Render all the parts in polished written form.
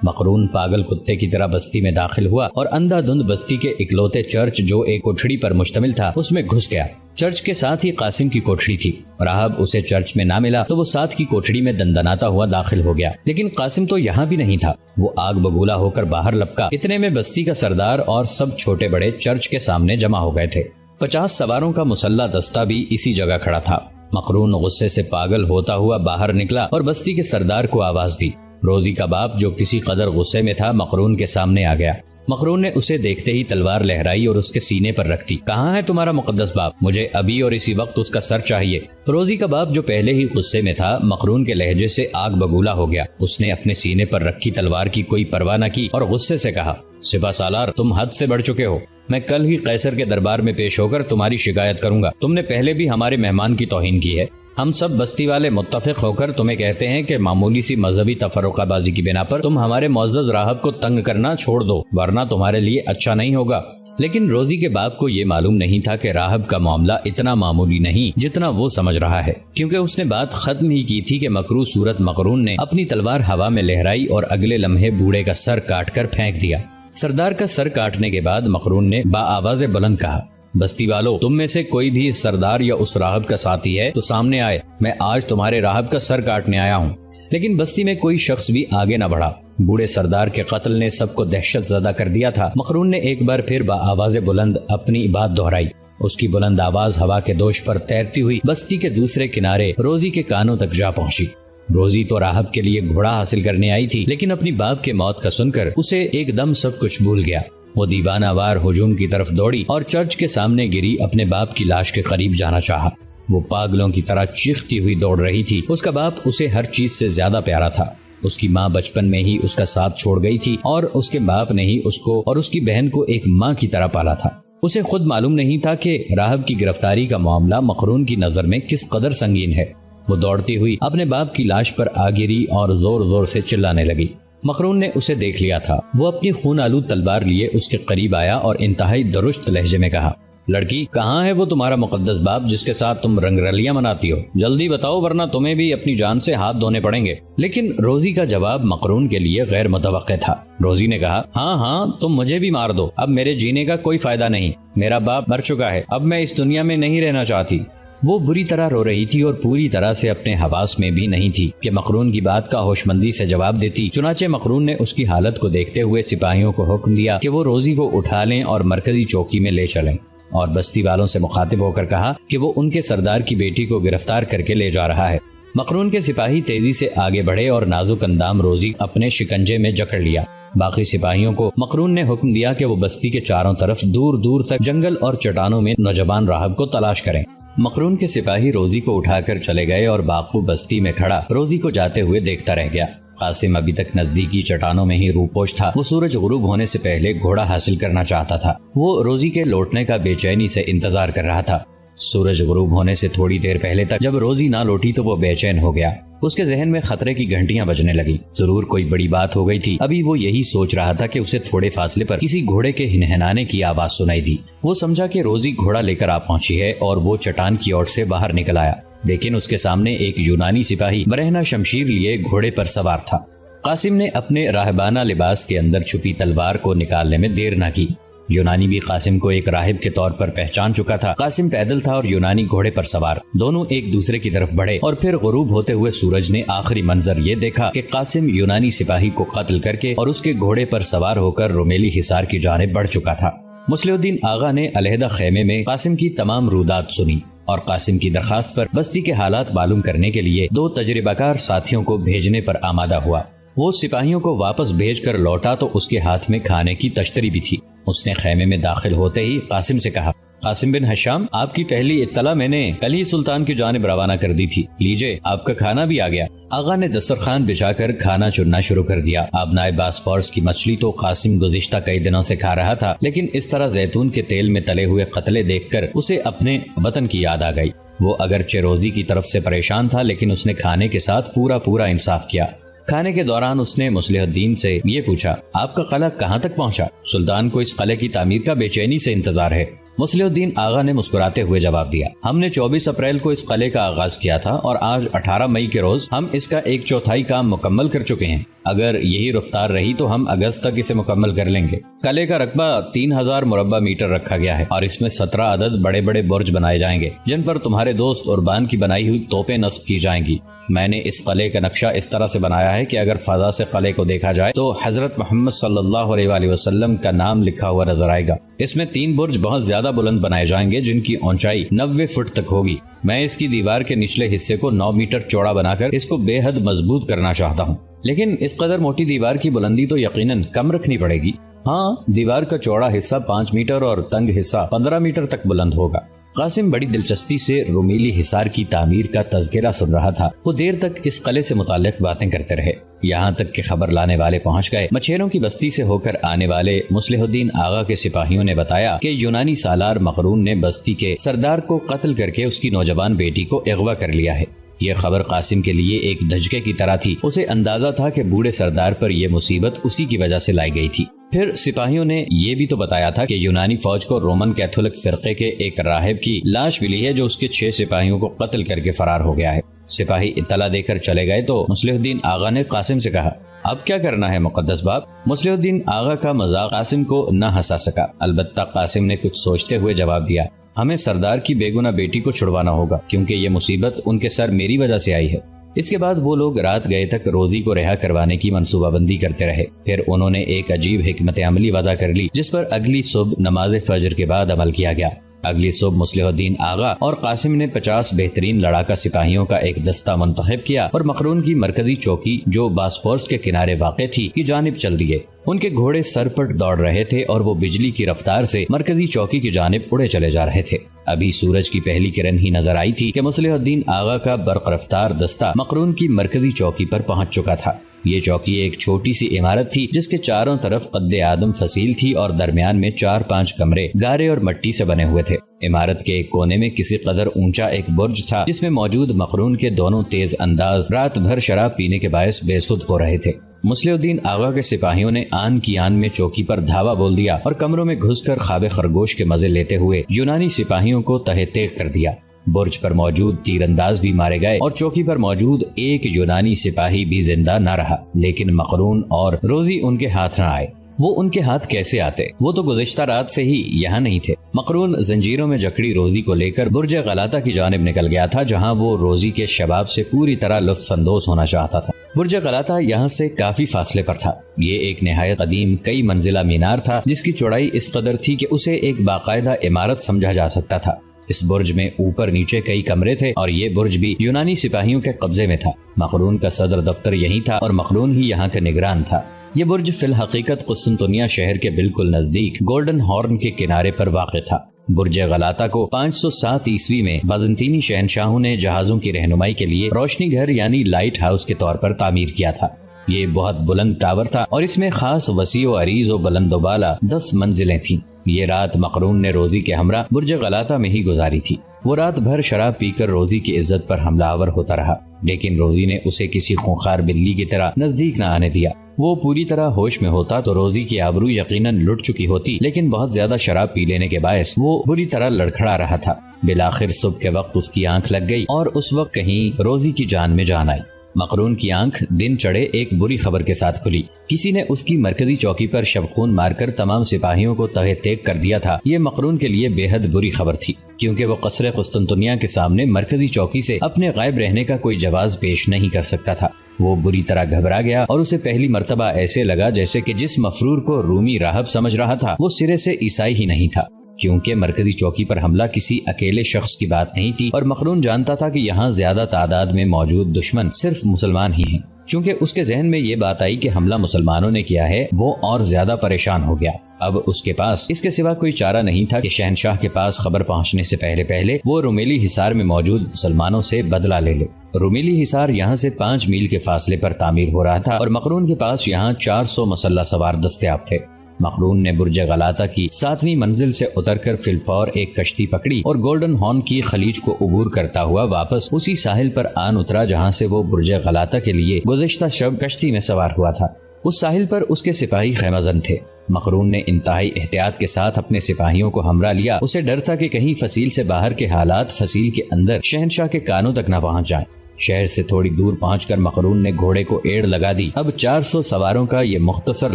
مقرون پاگل کتے کی طرح بستی میں داخل ہوا اور اندھا دھند بستی کے اکلوتے چرچ جو ایک کوٹھڑی پر مشتمل تھا اس میں گھس گیا۔ چرچ کے ساتھ ہی قاسم کی کوٹھڑی تھی۔ راہب اسے چرچ میں نہ ملا تو وہ ساتھ کی کوٹھڑی میں دندناتا ہوا داخل ہو گیا، لیکن قاسم تو یہاں بھی نہیں تھا۔ وہ آگ بگولا ہو کر باہر لپکا۔ اتنے میں بستی کا سردار اور سب چھوٹے بڑے چرچ کے سامنے جمع ہو گئے تھے۔ 50 سواروں کا مسلح دستہ بھی اسی جگہ کھڑا تھا۔ مقرون غصے سے پاگل ہوتا ہوا باہر نکلا اور بستی کے سردار کو آواز دی۔ روزی کا باپ جو کسی قدر غصے میں تھا مقرون کے سامنے آ گیا۔ مقرون نے اسے دیکھتے ہی تلوار لہرائی اور اس کے سینے پر رکھ دی۔ کہاں ہے تمہارا مقدس باپ؟ مجھے ابھی اور اسی وقت اس کا سر چاہیے۔ روزی کا باپ جو پہلے ہی غصے میں تھا مقرون کے لہجے سے آگ بگولا ہو گیا۔ اس نے اپنے سینے پر رکھی تلوار کی کوئی پرواہ نہ کی اور غصے سے کہا، سپہ سالار تم حد سے بڑھ چکے ہو۔ میں کل ہی قیصر کے دربار میں پیش ہو کر تمہاری شکایت کروں گا۔ تم نے پہلے بھی ہمارے مہمان کی توہین کی ہے۔ ہم سب بستی والے متفق ہو کر تمہیں کہتے ہیں کہ معمولی سی مذہبی تفرقہ بازی کی بنا پر تم ہمارے معزز راہب کو تنگ کرنا چھوڑ دو، ورنہ تمہارے لیے اچھا نہیں ہوگا۔ لیکن روزی کے باپ کو یہ معلوم نہیں تھا کہ راہب کا معاملہ اتنا معمولی نہیں جتنا وہ سمجھ رہا ہے، کیونکہ اس نے بات ختم ہی کی تھی کہ مکروہ صورت مقرون نے اپنی تلوار ہوا میں لہرائی اور اگلے لمحے بوڑھے کا سر کاٹ کر پھینک دیا۔ سردار کا سر کاٹنے کے بعد مقرون نے بآواز بلند کہا، بستی والو تم میں سے کوئی بھی اس سردار یا اس راہب کا ساتھی ہے تو سامنے آئے، میں آج تمہارے راہب کا سر کاٹنے آیا ہوں۔ لیکن بستی میں کوئی شخص بھی آگے نہ بڑھا۔ بوڑھے سردار کے قتل نے سب کو دہشت زدہ کر دیا تھا۔ مقرون نے ایک بار پھر بآواز بلند اپنی بات دہرائی۔ اس کی بلند آواز ہوا کے دوش پر تیرتی ہوئی بستی کے دوسرے کنارے روزی کے کانوں تک جا پہنچی۔ روزی تو راہب کے لیے گھوڑا حاصل کرنے آئی تھی، لیکن اپنی باپ کے موت کا سن کر اسے ایک دم سب کچھ بھول گیا۔ وہ دیوانہ وار ہجوم کی طرف دوڑی اور چرچ کے سامنے گری اپنے باپ کی لاش کے قریب جانا چاہا۔ وہ پاگلوں کی طرح چیختی ہوئی دوڑ رہی تھی۔ اس کا باپ اسے ہر چیز سے زیادہ پیارا تھا۔ اس کی ماں بچپن میں ہی اس کا ساتھ چھوڑ گئی تھی اور اس کے باپ نے ہی اس کو اور اس کی بہن کو ایک ماں کی طرح پالا تھا۔ اسے خود معلوم نہیں تھا کہ راہب کی گرفتاری کا معاملہ مقرون کی نظر میں کس قدر سنگین ہے۔ وہ دوڑتی ہوئی اپنے باپ کی لاش پر آ گری اور زور زور سے چلانے لگی۔ مقرون نے اسے دیکھ لیا تھا۔ وہ اپنی خون آلود تلوار لیے اس کے قریب آیا اور انتہائی درست لہجے میں کہا، لڑکی کہاں ہے وہ تمہارا مقدس باپ جس کے ساتھ تم رنگ رلیاں مناتی ہو؟ جلدی بتاؤ ورنہ تمہیں بھی اپنی جان سے ہاتھ دھونے پڑیں گے۔ لیکن روزی کا جواب مقرون کے لیے غیر متوقع تھا۔ روزی نے کہا، ہاں تم مجھے بھی مار دو، اب میرے جینے کا کوئی فائدہ نہیں۔ میرا باپ مر چکا ہے، اب میں اس دنیا میں نہیں رہنا چاہتی۔ وہ بری طرح رو رہی تھی اور پوری طرح سے اپنے حواس میں بھی نہیں تھی کہ مقرون کی بات کا ہوش مندی سے جواب دیتی۔ چنانچہ مقرون نے اس کی حالت کو دیکھتے ہوئے سپاہیوں کو حکم دیا کہ وہ روزی کو اٹھا لیں اور مرکزی چوکی میں لے چلیں، اور بستی والوں سے مخاطب ہو کر کہا کہ وہ ان کے سردار کی بیٹی کو گرفتار کر کے لے جا رہا ہے۔ مقرون کے سپاہی تیزی سے آگے بڑھے اور نازک اندام روزی اپنے شکنجے میں جکڑ لیا۔ باقی سپاہیوں کو مقرون نے حکم دیا کہ وہ بستی کے چاروں طرف دور دور تک جنگل اور چٹانوں میں نوجوان راہب کو تلاش کریں۔ مقرون کے سپاہی روزی کو اٹھا کر چلے گئے اور باقو بستی میں کھڑا روزی کو جاتے ہوئے دیکھتا رہ گیا۔ قاسم ابھی تک نزدیکی چٹانوں میں ہی روپوش تھا۔ وہ سورج غروب ہونے سے پہلے گھوڑا حاصل کرنا چاہتا تھا۔ وہ روزی کے لوٹنے کا بے چینی سے انتظار کر رہا تھا۔ سورج غروب ہونے سے تھوڑی دیر پہلے تک جب روزی نہ لوٹی تو وہ بے چین ہو گیا۔ اس کے ذہن میں خطرے کی گھنٹیاں بجنے لگی۔ ضرور کوئی بڑی بات ہو گئی تھی۔ ابھی وہ یہی سوچ رہا تھا کہ اسے تھوڑے فاصلے پر کسی گھوڑے کے ہنہنانے کی آواز سنائی دی۔ وہ سمجھا کہ روزی گھوڑا لے کر آ پہنچی ہے اور وہ چٹان کی اوٹ سے باہر نکل آیا، لیکن اس کے سامنے ایک یونانی سپاہی برہنہ شمشیر لیے گھوڑے پر سوار تھا۔ قاسم نے اپنے راہبانہ لباس کے اندر چھپی تلوار کو نکالنے میں دیر نہ کی۔ یونانی بھی قاسم کو ایک راہب کے طور پر پہچان چکا تھا۔ قاسم پیدل تھا اور یونانی گھوڑے پر سوار۔ دونوں ایک دوسرے کی طرف بڑھے اور پھر غروب ہوتے ہوئے سورج نے آخری منظر یہ دیکھا کہ قاسم یونانی سپاہی کو قتل کر کے اور اس کے گھوڑے پر سوار ہو کر رومیلی حصار کی جانب بڑھ چکا تھا۔ مصلح الدین آغا نے علیحدہ خیمے میں قاسم کی تمام رودات سنی اور قاسم کی درخواست پر بستی کے حالات معلوم کرنے کے لیے 2 تجربہ کار ساتھیوں کو بھیجنے پر آمادہ ہوا۔ وہ سپاہیوں کو واپس بھیج کر لوٹا تو اس کے ہاتھ میں کھانے کی تشتری بھی تھی۔ اس نے خیمے میں داخل ہوتے ہی قاسم سے کہا، قاسم بن حشام، آپ کی پہلی اطلاع میں نے کل ہی سلطان کی جانب روانہ کر دی تھی، لیجئے آپ کا کھانا بھی آ گیا۔ آغا نے دسترخوان بچھا کر کھانا چننا شروع کر دیا۔ آبنائے باسفورس کی مچھلی تو قاسم گزشتہ کئی دنوں سے کھا رہا تھا، لیکن اس طرح زیتون کے تیل میں تلے ہوئے قتلے دیکھ کر اسے اپنے وطن کی یاد آ گئی۔ وہ اگرچہ روزی کی طرف سے پریشان تھا، لیکن اس نے کھانے کے ساتھ پورا انصاف کیا۔ کھانے کے دوران اس نے مصلح الدین سے یہ پوچھا، آپ کا قلعہ کہاں تک پہنچا؟ سلطان کو اس قلعے کی تعمیر کا بے چینی سے انتظار ہے۔ مصلح الدین آغا نے مسکراتے ہوئے جواب دیا، ہم نے 24 اپریل کو اس قلعے کا آغاز کیا تھا اور آج 18 مئی کے روز ہم اس کا 1/4 کام مکمل کر چکے ہیں۔ اگر یہی رفتار رہی تو ہم اگست تک اسے مکمل کر لیں گے۔ قلعے کا رقبہ 3000 مربع میٹر رکھا گیا ہے اور اس میں 17 عدد بڑے بڑے برج بنائے جائیں گے جن پر تمہارے دوست اوربان کی بنائی ہوئی توپیں نصب کی جائیں گی۔ میں نے اس قلعے کا نقشہ اس طرح سے بنایا ہے کہ اگر فضا سے قلعے کو دیکھا جائے تو حضرت محمد صلی اللہ علیہ وآلہ وسلم کا نام لکھا ہوا نظر آئے گا۔ اس میں 3 برج بہت زیادہ بلند بنائے جائیں گے جن کی اونچائی 90 فٹ تک ہوگی۔ میں اس کی دیوار کے نچلے حصے کو 9 میٹر چوڑا بنا کر اس کو بے حد مضبوط کرنا چاہتا ہوں، لیکن اس قدر موٹی دیوار کی بلندی تو یقیناً کم رکھنی پڑے گی۔ ہاں، دیوار کا چوڑا حصہ 5 میٹر اور تنگ حصہ 15 میٹر تک بلند ہوگا۔ قاسم بڑی دلچسپی سے رومیلی حصار کی تعمیر کا تذکرہ سن رہا تھا۔ وہ دیر تک اس قلعے سے متعلق باتیں کرتے رہے، یہاں تک کہ خبر لانے والے پہنچ گئے۔ مچھیروں کی بستی سے ہو کر آنے والے مصلح الدین آغا کے سپاہیوں نے بتایا کہ یونانی سالار مقرون نے بستی کے سردار کو قتل کر کے اس کی نوجوان بیٹی کو اغوا کر لیا ہے۔ یہ خبر قاسم کے لیے ایک دھچکے کی طرح تھی۔ اسے اندازہ تھا کہ بوڑھے سردار پر یہ مصیبت اسی کی وجہ سے لائی گئی تھی۔ پھر سپاہیوں نے یہ بھی تو بتایا تھا کہ یونانی فوج کو رومن کیتھولک فرقے کے ایک راہب کی لاش ملی ہے جو اس کے 6 سپاہیوں کو قتل کر کے فرار ہو گیا ہے۔ سپاہی اطلاع دے کر چلے گئے تو مصلح الدین آغا نے قاسم سے کہا، اب کیا کرنا ہے مقدس باپ؟ مصلح الدین آغا کا مذاق قاسم کو نہ ہنسا سکا، البتہ قاسم نے کچھ سوچتے ہوئے جواب دیا، ہمیں سردار کی بے گناہ بیٹی کو چھڑوانا ہوگا کیونکہ یہ مصیبت ان کے سر میری وجہ سے آئی ہے۔ اس کے بعد وہ لوگ رات گئے تک روزی کو رہا کروانے کی منصوبہ بندی کرتے رہے۔ پھر انہوں نے ایک عجیب حکمت عملی وضع کر لی جس پر اگلی صبح نماز فجر کے بعد عمل کیا گیا۔ اگلی صبح مصلح الدین آغا اور قاسم نے 50 بہترین لڑاکا سپاہیوں کا ایک دستہ منتخب کیا اور مقرون کی مرکزی چوکی جو باسفورس کے کنارے واقع تھی کی جانب چل دیے۔ ان کے گھوڑے سرپٹ دوڑ رہے تھے اور وہ بجلی کی رفتار سے مرکزی چوکی کی جانب اڑے چلے جا رہے تھے۔ ابھی سورج کی پہلی کرن ہی نظر آئی تھی کہ مصلح الدین آغا کا برق رفتار دستہ مقرون کی مرکزی چوکی پر پہنچ چکا تھا۔ یہ چوکی ایک چھوٹی سی عمارت تھی جس کے چاروں طرف قد آدم فصیل تھی اور درمیان میں 4-5 کمرے گارے اور مٹی سے بنے ہوئے تھے۔ عمارت کے ایک کونے میں کسی قدر اونچا ایک برج تھا جس میں موجود مقرون کے دونوں تیز انداز رات بھر شراب پینے کے باعث بے سدھ ہو رہے تھے۔ مصلح الدین آغا کے سپاہیوں نے آن کی آن میں چوکی پر دھاوا بول دیا اور کمروں میں گھس کر خواب خرگوش کے مزے لیتے ہوئے یونانی سپاہیوں کو تہہ تیغ کر دیا۔ برج پر موجود تیر انداز بھی مارے گئے اور چوکی پر موجود ایک یونانی سپاہی بھی زندہ نہ رہا، لیکن مقرون اور روزی ان کے ہاتھ نہ آئے۔ وہ ان کے ہاتھ کیسے آتے؟ وہ تو گزشتہ رات سے ہی یہاں نہیں تھے۔ مقرون زنجیروں میں جکڑی روزی کو لے کر برج غلاطہ کی جانب نکل گیا تھا جہاں وہ روزی کے شباب سے پوری طرح لطف اندوز ہونا چاہتا تھا۔ برج غلاطہ یہاں سے کافی فاصلے پر تھا۔ یہ ایک نہایت قدیم کئی منزلہ مینار تھا جس کی چوڑائی اس قدر تھی کہ اسے ایک باقاعدہ عمارت سمجھا جا سکتا تھا۔ اس برج میں اوپر نیچے کئی کمرے تھے اور یہ برج بھی یونانی سپاہیوں کے قبضے میں تھا۔ مقرون کا صدر دفتر یہی تھا اور مقرون ہی یہاں کا نگران تھا۔ یہ برج فی الحقیقت قسطنطنیہ شہر کے بالکل نزدیک گولڈن ہارن کے کنارے پر واقع تھا۔ برج غلاطہ کو 507 عیسوی میں بازنطینی شہنشاہوں نے جہازوں کی رہنمائی کے لیے روشنی گھر یعنی لائٹ ہاؤس کے طور پر تعمیر کیا تھا۔ یہ بہت بلند ٹاور تھا اور اس میں خاص وسیع و عریض و بلند و بالا 10 منزلیں تھیں۔ یہ رات مقرون نے روزی کے ہمراہ برج غلاطہ میں ہی گزاری تھی۔ وہ رات بھر شراب پی کر روزی کی عزت پر حملہ آور ہوتا رہا، لیکن روزی نے اسے کسی خونخوار بلی کی طرح نزدیک نہ آنے دیا۔ وہ پوری طرح ہوش میں ہوتا تو روزی کی آبرو یقیناً لٹ چکی ہوتی، لیکن بہت زیادہ شراب پی لینے کے باعث وہ بری طرح لڑکھڑا رہا تھا۔ بالآخر صبح کے وقت اس کی آنکھ لگ گئی اور اس وقت کہیں روزی کی جان میں جان آئی۔ مقرون کی آنکھ دن چڑھے ایک بری خبر کے ساتھ کھلی۔ کسی نے اس کی مرکزی چوکی پر شب خون مار کر تمام سپاہیوں کو تہہ تیغ کر دیا تھا۔ یہ مقرون کے لیے بے حد بری خبر تھی کیونکہ وہ قصر قسطنطنیہ کے سامنے مرکزی چوکی سے اپنے غائب رہنے کا کوئی جواز پیش نہیں کر سکتا تھا۔ وہ بری طرح گھبرا گیا اور اسے پہلی مرتبہ ایسے لگا جیسے کہ جس مفرور کو رومی راہب سمجھ رہا تھا وہ سرے سے عیسائی ہی نہیں تھا، کیونکہ مرکزی چوکی پر حملہ کسی اکیلے شخص کی بات نہیں تھی اور مقرون جانتا تھا کہ یہاں زیادہ تعداد میں موجود دشمن صرف مسلمان ہی ہیں۔ چونکہ اس کے ذہن میں یہ بات آئی کہ حملہ مسلمانوں نے کیا ہے، وہ اور زیادہ پریشان ہو گیا۔ اب اس کے پاس اس کے سوا کوئی چارہ نہیں تھا کہ شہنشاہ کے پاس خبر پہنچنے سے پہلے وہ رومیلی حصار میں موجود مسلمانوں سے بدلہ لے لے۔ رومیلی حصار یہاں سے 5 میل کے فاصلے پر تعمیر ہو رہا تھا اور مقرون کے پاس یہاں 400 مسلح سوار دستیاب تھے۔ مقرون نے برج غلاطہ کی 7ویں منزل سے اتر کر فی الفور ایک کشتی پکڑی اور گولڈن ہارن کی خلیج کو عبور کرتا ہوا واپس اسی ساحل پر آن اترا جہاں سے وہ برج غلاطہ کے لیے گزشتہ شب کشتی میں سوار ہوا تھا۔ اس ساحل پر اس کے سپاہی خیمہ زن تھے۔ مقرون نے انتہائی احتیاط کے ساتھ اپنے سپاہیوں کو ہمراہ لیا۔ اسے ڈر تھا کہ کہیں فصیل سے باہر کے حالات فصیل کے اندر شہنشاہ کے کانوں تک نہ پہنچ جائیں۔ شہر سے تھوڑی دور پہنچ کر مقرون نے گھوڑے کو ایڑ لگا دی۔ اب 400 سواروں کا یہ مختصر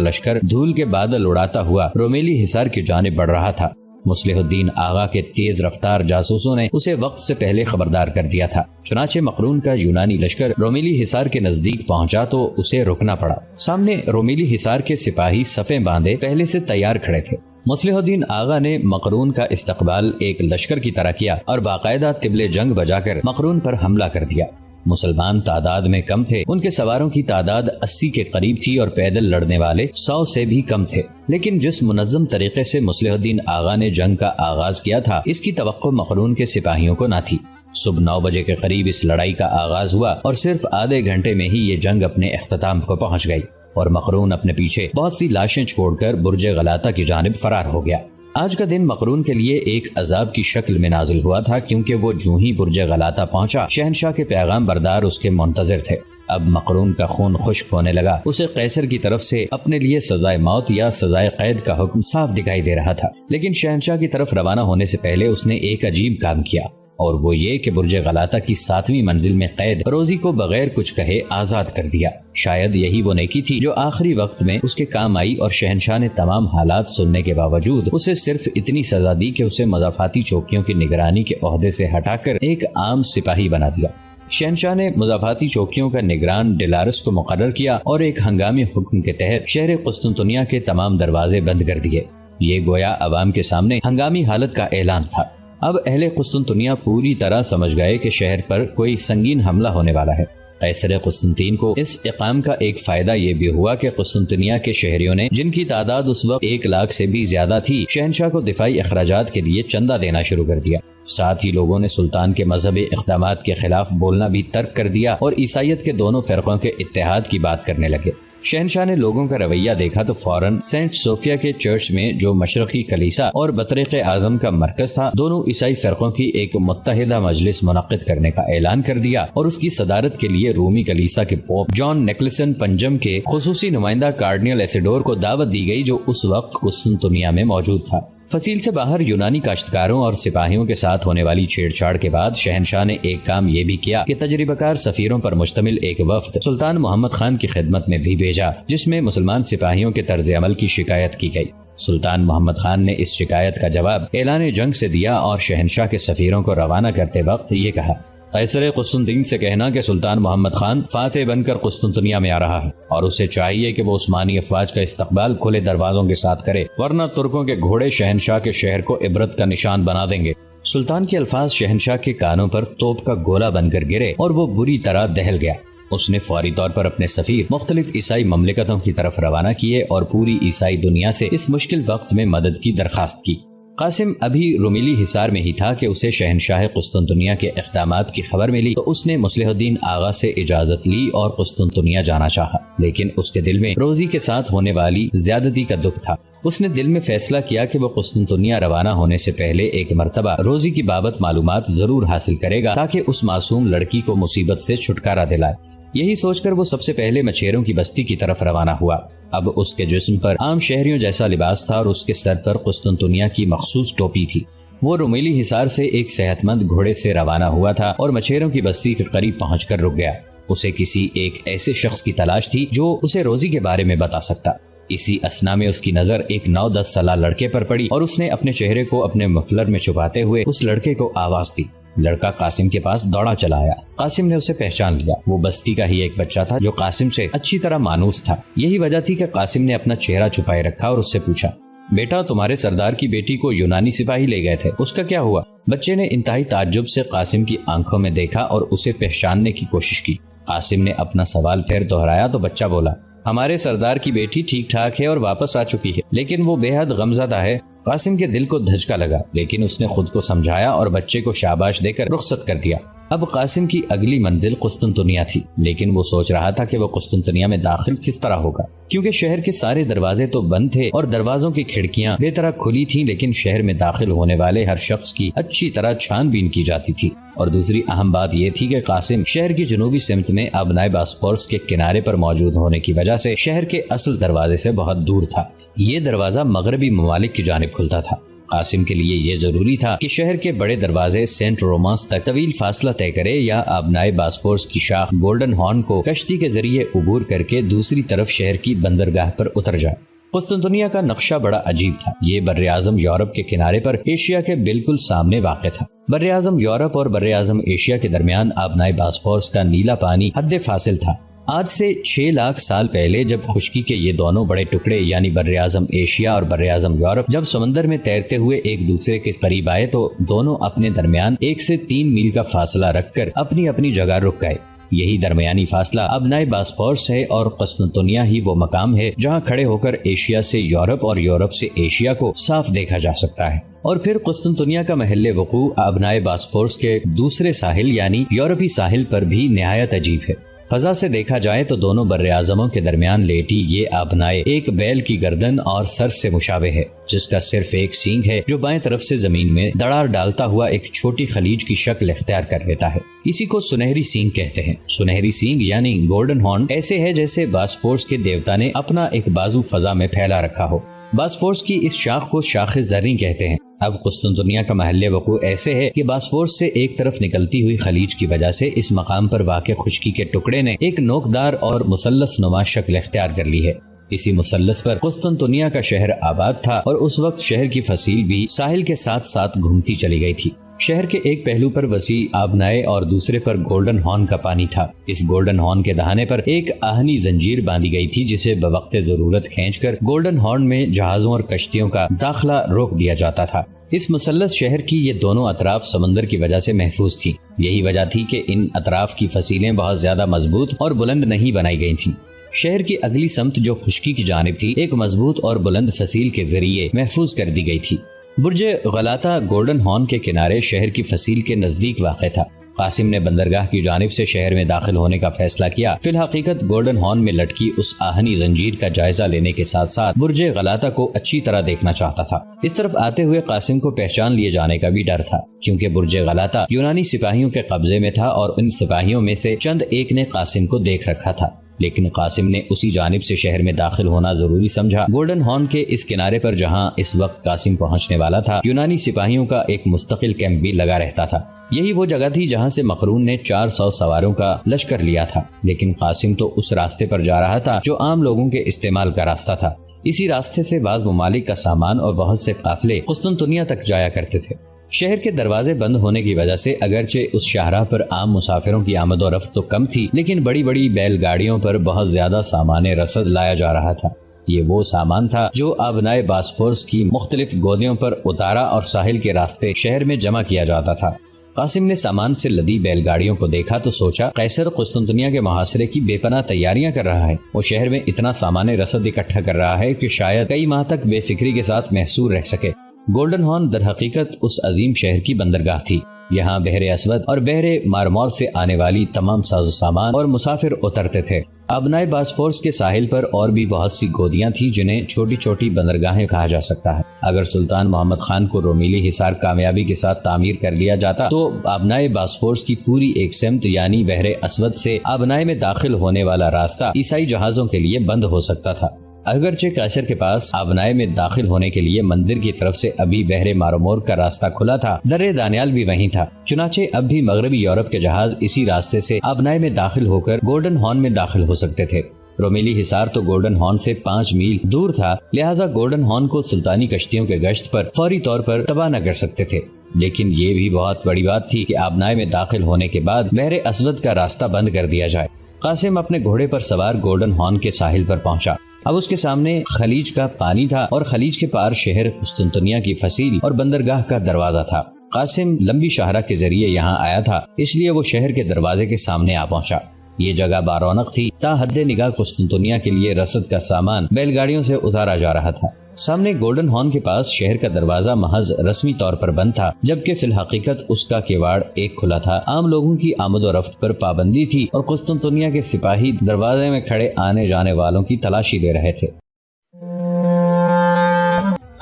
لشکر دھول کے بادل اڑاتا ہوا رومیلی حصار کی جانب بڑھ رہا تھا۔ مصلح الدین آغا کے تیز رفتار جاسوسوں نے اسے وقت سے پہلے خبردار کر دیا تھا۔ چنانچہ مقرون کا یونانی لشکر رومیلی حصار کے نزدیک پہنچا تو اسے رکنا پڑا۔ سامنے رومیلی حصار کے سپاہی صفیں باندھے پہلے سے تیار کھڑے تھے۔ مصلح الدین آغا نے مقرون کا استقبال ایک لشکر کی طرح کیا اور باقاعدہ طبل جنگ بجا کر مقرون پر حملہ کر دیا۔ مسلمان تعداد میں کم تھے، ان کے سواروں کی تعداد 80 کے قریب تھی اور پیدل لڑنے والے 100 سے بھی کم تھے، لیکن جس منظم طریقے سے مصلح الدین آغا نے جنگ کا آغاز کیا تھا اس کی توقع مقرون کے سپاہیوں کو نہ تھی۔ صبح 9 بجے کے قریب اس لڑائی کا آغاز ہوا اور صرف آدھے گھنٹے میں ہی یہ جنگ اپنے اختتام کو پہنچ گئی اور مقرون اپنے پیچھے بہت سی لاشیں چھوڑ کر برج غلاطہ کی جانب فرار ہو گیا۔ آج کا دن مقرون کے لیے ایک عذاب کی شکل میں نازل ہوا تھا، کیونکہ وہ جو ہی برج غلاطہ پہنچا شہنشاہ کے پیغام بردار اس کے منتظر تھے۔ اب مقرون کا خون خشک ہونے لگا۔ اسے قیصر کی طرف سے اپنے لیے سزائے موت یا سزائے قید کا حکم صاف دکھائی دے رہا تھا، لیکن شہنشاہ کی طرف روانہ ہونے سے پہلے اس نے ایک عجیب کام کیا، اور وہ یہ کہ برج غلاطہ کی 7ویں منزل میں قید روزی کو بغیر کچھ کہے آزاد کر دیا۔ شاید یہی وہ نیکی تھی جو آخری وقت میں اس کے کام آئی، اور شہنشاہ نے تمام حالات سننے کے باوجود اسے صرف اتنی سزا دی کہ اسے مضافاتی چوکیوں کی نگرانی کے عہدے سے ہٹا کر ایک عام سپاہی بنا دیا۔ شہنشاہ نے مضافاتی چوکیوں کا نگران ڈیلارس کو مقرر کیا اور ایک ہنگامی حکم کے تحت شہر قسطنطنیہ کے تمام دروازے بند کر دیے۔ یہ گویا عوام کے سامنے ہنگامی حالت کا اعلان تھا۔ اب اہل قسطنطنیہ پوری طرح سمجھ گئے کہ شہر پر کوئی سنگین حملہ ہونے والا ہے۔ قیصر قسطنطین کو اس اقدام کا ایک فائدہ یہ بھی ہوا کہ قسطنطنیہ کے شہریوں نے، جن کی تعداد اس وقت 1 لاکھ سے بھی زیادہ تھی، شہنشاہ کو دفاعی اخراجات کے لیے چندہ دینا شروع کر دیا۔ ساتھ ہی لوگوں نے سلطان کے مذہبی اقدامات کے خلاف بولنا بھی ترک کر دیا اور عیسائیت کے دونوں فرقوں کے اتحاد کی بات کرنے لگے۔ شہنشاہ نے لوگوں کا رویہ دیکھا تو فوراً سینٹ صوفیہ کے چرچ میں، جو مشرقی کلیسا اور بطریق اعظم کا مرکز تھا، دونوں عیسائی فرقوں کی ایک متحدہ مجلس منعقد کرنے کا اعلان کر دیا، اور اس کی صدارت کے لیے رومی کلیسا کے پوپ جان نیکلسن پنجم کے خصوصی نمائندہ کارڈینل ایسیڈور کو دعوت دی گئی، جو اس وقت قسطنطنیہ میں موجود تھا۔ فصیل سے باہر یونانی کاشتکاروں اور سپاہیوں کے ساتھ ہونے والی چھیڑ چھاڑ کے بعد شہنشاہ نے ایک کام یہ بھی کیا کہ تجربہ کار سفیروں پر مشتمل ایک وفد سلطان محمد خان کی خدمت میں بھی بھیجا، جس میں مسلمان سپاہیوں کے طرز عمل کی شکایت کی گئی۔ سلطان محمد خان نے اس شکایت کا جواب اعلان جنگ سے دیا اور شہنشاہ کے سفیروں کو روانہ کرتے وقت یہ کہا: قیصر قسطنطین سے کہنا کہ سلطان محمد خان فاتح بن کر قسطنطنیہ میں آ رہا ہے، اور اسے چاہیے کہ وہ عثمانی افواج کا استقبال کھلے دروازوں کے ساتھ کرے، ورنہ ترکوں کے گھوڑے شہنشاہ کے شہر کو عبرت کا نشان بنا دیں گے۔ سلطان کے الفاظ شہنشاہ کے کانوں پر توپ کا گولہ بن کر گرے اور وہ بری طرح دہل گیا۔ اس نے فوری طور پر اپنے سفیر مختلف عیسائی مملکتوں کی طرف روانہ کیے اور پوری عیسائی دنیا سے اس مشکل وقت میں مدد کی درخواست کی۔ قاسم ابھی رومیلی حصار میں ہی تھا کہ اسے شہنشاہ قسطنطنیہ کے اقدامات کی خبر ملی، تو اس نے مصلح الدین آغا سے اجازت لی اور قسطنطنیہ جانا چاہا، لیکن اس کے دل میں روزی کے ساتھ ہونے والی زیادتی کا دکھ تھا۔ اس نے دل میں فیصلہ کیا کہ وہ قسطنطنیہ روانہ ہونے سے پہلے ایک مرتبہ روزی کی بابت معلومات ضرور حاصل کرے گا، تاکہ اس معصوم لڑکی کو مصیبت سے چھٹکارا دلائے۔ یہی سوچ کر وہ سب سے پہلے مچھیروں کی بستی کی طرف روانہ ہوا۔ اب اس کے جسم پر عام شہریوں جیسا لباس تھا اور اس کے سر پر قسطنطنیہ کی مخصوص ٹوپی تھی۔ وہ رومیلی حصار سے ایک صحت مند گھوڑے سے روانہ ہوا تھا اور مچھیروں کی بستی کے قریب پہنچ کر رک گیا۔ اسے کسی ایک ایسے شخص کی تلاش تھی جو اسے روزی کے بارے میں بتا سکتا۔ اسی اثنا میں اس کی نظر ایک 9-10 سالہ لڑکے پر پڑی اور اس نے اپنے چہرے کو اپنے مفلر میں چھپاتے ہوئے اس لڑکے کو آواز دی۔ لڑکا قاسم کے پاس دوڑا چلا آیا۔ قاسم نے اسے پہچان لیا۔ وہ بستی کا ہی ایک بچہ تھا جو قاسم سے اچھی طرح مانوس تھا۔ یہی وجہ تھی کہ قاسم نے اپنا چہرہ چھپائے رکھا اور اس سے پوچھا: بیٹا، تمہارے سردار کی بیٹی کو یونانی سپاہی لے گئے تھے، اس کا کیا ہوا؟ بچے نے انتہائی تعجب سے قاسم کی آنکھوں میں دیکھا اور اسے پہچاننے کی کوشش کی۔ قاسم نے اپنا سوال پھر دہرایا تو بچہ بولا: ہمارے سردار کی بیٹی ٹھیک ٹھاک ہے اور واپس آ چکی ہے، لیکن وہ بے حد غمزدہ ہے۔ قاسم کے دل کو دھچکا لگا، لیکن اس نے خود کو سمجھایا اور بچے کو شاباش دے کر رخصت کر دیا۔ اب قاسم کی اگلی منزل قسطنطنیہ تھی، لیکن وہ سوچ رہا تھا کہ وہ قسطنطنیہ میں داخل کس طرح ہوگا، کیونکہ شہر کے سارے دروازے تو بند تھے اور دروازوں کی کھڑکیاں بے طرح کھلی تھیں، لیکن شہر میں داخل ہونے والے ہر شخص کی اچھی طرح چھان بین کی جاتی تھی۔ اور دوسری اہم بات یہ تھی کہ قاسم شہر کی جنوبی سمت میں آبنائے باسفورس کے کنارے پر موجود ہونے کی وجہ سے شہر کے اصل دروازے سے بہت دور تھا۔ یہ دروازہ مغربی ممالک کی جانب کھلتا تھا۔ قاسم کے لیے یہ ضروری تھا کہ شہر کے بڑے دروازے سینٹ رومانس تک طویل فاصلہ طے کرے یا آبنائے باسفورس کی شاخ گولڈن ہارن کو کشتی کے ذریعے عبور کر کے دوسری طرف شہر کی بندرگاہ پر اتر جائے۔ قسطنطنیہ کا نقشہ بڑا عجیب تھا۔ یہ براعظم یورپ کے کنارے پر ایشیا کے بالکل سامنے واقع تھا۔ براعظم یورپ اور براعظم ایشیا کے درمیان آبنائے باسفورس کا نیلا پانی حد فاصل تھا۔ آج سے 6 لاکھ سال پہلے جب خشکی کے یہ دونوں بڑے ٹکڑے یعنی براعظم ایشیا اور براعظم یورپ جب سمندر میں تیرتے ہوئے ایک دوسرے کے قریب آئے تو دونوں اپنے درمیان 1 سے 3 میل کا فاصلہ رکھ کر اپنی اپنی جگہ رک گئے۔ یہی درمیانی فاصلہ آبنائے باسفورس ہے اور قسطنطنیہ ہی وہ مقام ہے جہاں کھڑے ہو کر ایشیا سے یورپ اور یورپ سے ایشیا کو صاف دیکھا جا سکتا ہے۔ اور پھر قسطنطنیہ کا محل وقوع آبنائے باسفورس کے دوسرے ساحل یعنی یورپی ساحل پر بھی نہایت عجیب ہے۔ فضا سے دیکھا جائے تو دونوں براعظموں کے درمیان لیٹی یہ آبنائے ایک بیل کی گردن اور سر سے مشابہ ہے، جس کا صرف ایک سینگ ہے جو بائیں طرف سے زمین میں دڑار ڈالتا ہوا ایک چھوٹی خلیج کی شکل اختیار کر لیتا ہے۔ اسی کو سنہری سینگ کہتے ہیں۔ سنہری سینگ یعنی گولڈن ہارن ایسے ہے جیسے باسفورس کے دیوتا نے اپنا ایک بازو فضا میں پھیلا رکھا ہو۔ باسفورس کی اس شاخ کو شاخ زریں کہتے ہیں۔ اب قسطنطنیہ کا محل وقوع ایسے ہے کہ باسفورس سے ایک طرف نکلتی ہوئی خلیج کی وجہ سے اس مقام پر واقع خشکی کے ٹکڑے نے ایک نوکدار اور مثلث نما شکل اختیار کر لی ہے۔ اسی مثلث پر قسطنطنیہ کا شہر آباد تھا اور اس وقت شہر کی فصیل بھی ساحل کے ساتھ ساتھ گھومتی چلی گئی تھی۔ شہر کے ایک پہلو پر وسیع آبنائے اور دوسرے پر گولڈن ہارن کا پانی تھا۔ اس گولڈن ہارن کے دہانے پر ایک آہنی زنجیر باندھی گئی تھی جسے بوقت ضرورت کھینچ کر گولڈن ہارن میں جہازوں اور کشتیوں کا داخلہ روک دیا جاتا تھا۔ اس مثلث شہر کی یہ دونوں اطراف سمندر کی وجہ سے محفوظ تھی۔ یہی وجہ تھی کہ ان اطراف کی فصیلیں بہت زیادہ مضبوط اور بلند نہیں بنائی گئی تھیں۔ شہر کی اگلی سمت جو خشکی کی جانب تھی ایک مضبوط اور بلند فصیل کے ذریعے محفوظ کر دی گئی تھی۔ برج غلاطہ گولڈن ہارن کے کنارے شہر کی فصیل کے نزدیک واقع تھا۔ قاسم نے بندرگاہ کی جانب سے شہر میں داخل ہونے کا فیصلہ کیا۔ فی الحقیقت گولڈن ہارن میں لٹکی اس آہنی زنجیر کا جائزہ لینے کے ساتھ ساتھ برج غلاطہ کو اچھی طرح دیکھنا چاہتا تھا۔ اس طرف آتے ہوئے قاسم کو پہچان لیے جانے کا بھی ڈر تھا، کیونکہ برج غلاطہ یونانی سپاہیوں کے قبضے میں تھا اور ان سپاہیوں میں سے چند ایک نے قاسم کو دیکھ رکھا تھا۔ لیکن قاسم نے اسی جانب سے شہر میں داخل ہونا ضروری سمجھا۔ گولڈن ہارن کے اس کنارے پر جہاں اس وقت قاسم پہنچنے والا تھا یونانی سپاہیوں کا ایک مستقل کیمپ بھی لگا رہتا تھا۔ یہی وہ جگہ تھی جہاں سے مقرون نے 400 سواروں کا لشکر لیا تھا، لیکن قاسم تو اس راستے پر جا رہا تھا جو عام لوگوں کے استعمال کا راستہ تھا۔ اسی راستے سے بعض ممالک کا سامان اور بہت سے قافلے قسطنطنیہ تک جایا کرتے تھے۔ شہر کے دروازے بند ہونے کی وجہ سے اگرچہ اس شاہراہ پر عام مسافروں کی آمد و رفت تو کم تھی، لیکن بڑی بڑی بیل گاڑیوں پر بہت زیادہ سامان رسد لایا جا رہا تھا۔ یہ وہ سامان تھا جو آبنائے باسفورس کی مختلف گودیوں پر اتارا اور ساحل کے راستے شہر میں جمع کیا جاتا تھا۔ قاسم نے سامان سے لدی بیل گاڑیوں کو دیکھا تو سوچا قیصر قسطنطنیہ کے محاصرے کی بے پناہ تیاریاں کر رہا ہے۔ وہ شہر میں اتنا سامان رسد اکٹھا کر رہا ہے کہ شاید کئی ماہ تک بے فکری کے ساتھ محصور رہ سکے۔ گولڈن ہارن در حقیقت اس عظیم شہر کی بندرگاہ تھی۔ یہاں بحر اسود اور بحر مارمور سے آنے والی تمام ساز و سامان اور مسافر اترتے تھے۔ آبنائے باسفورس کے ساحل پر اور بھی بہت سی گودیاں تھیں جنہیں چھوٹی چھوٹی بندرگاہیں کہا جا سکتا ہے۔ اگر سلطان محمد خان کو رومیلی حصار کامیابی کے ساتھ تعمیر کر لیا جاتا تو آبنائے باسفورس کی پوری ایک سمت یعنی بحر اسود سے آبنائے میں داخل ہونے والا راستہ عیسائی جہازوں کے لیے بند ہو سکتا تھا۔ اگرچہ قیصر کے پاس آبنائے میں داخل ہونے کے لیے مندر کی طرف سے ابھی بحر مارمور کا راستہ کھلا تھا، در دانیال بھی وہیں تھا، چنانچہ اب بھی مغربی یورپ کے جہاز اسی راستے سے آبنائے میں داخل ہو کر گولڈن ہارن میں داخل ہو سکتے تھے۔ رومیلی حصار تو گولڈن ہارن سے 5 میل دور تھا، لہٰذا گولڈن ہارن کو سلطانی کشتیوں کے گشت پر فوری طور پر تباہ نہ کر سکتے تھے۔ لیکن یہ بھی بہت بڑی بات تھی کہ آبنائے میں داخل ہونے کے بعد بحر اسود کا راستہ بند کر دیا جائے۔ قاسم اپنے گھوڑے پر سوار گولڈن ہارن کے ساحل پر پہنچا۔ اب اس کے سامنے خلیج کا پانی تھا اور خلیج کے پار شہر قسطنطنیہ کی فصیل اور بندرگاہ کا دروازہ تھا۔ قاسم لمبی شاہراہ کے ذریعے یہاں آیا تھا، اس لیے وہ شہر کے دروازے کے سامنے آ پہنچا۔ یہ جگہ بارونق تھی، تا حد نگاہ قسطنطنیہ کے لیے رسد کا سامان بیل گاڑیوں سے اتارا جا رہا تھا۔ سامنے گولڈن ہارن کے پاس شہر کا دروازہ محض رسمی طور پر بند تھا، جبکہ فی الحقیقت اس کا کیواڑ ایک کھلا تھا۔ عام لوگوں کی آمد و رفت پر پابندی تھی اور قسطنطنیہ کے سپاہی دروازے میں کھڑے آنے جانے والوں کی تلاشی لے رہے تھے۔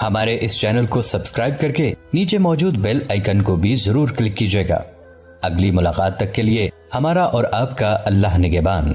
ہمارے اس چینل کو سبسکرائب کر کے نیچے موجود بیل آئیکن کو بھی ضرور کلک کیجیے گا۔ اگلی ملاقات تک کے لیے ہمارا اور آپ کا اللہ نگہبان۔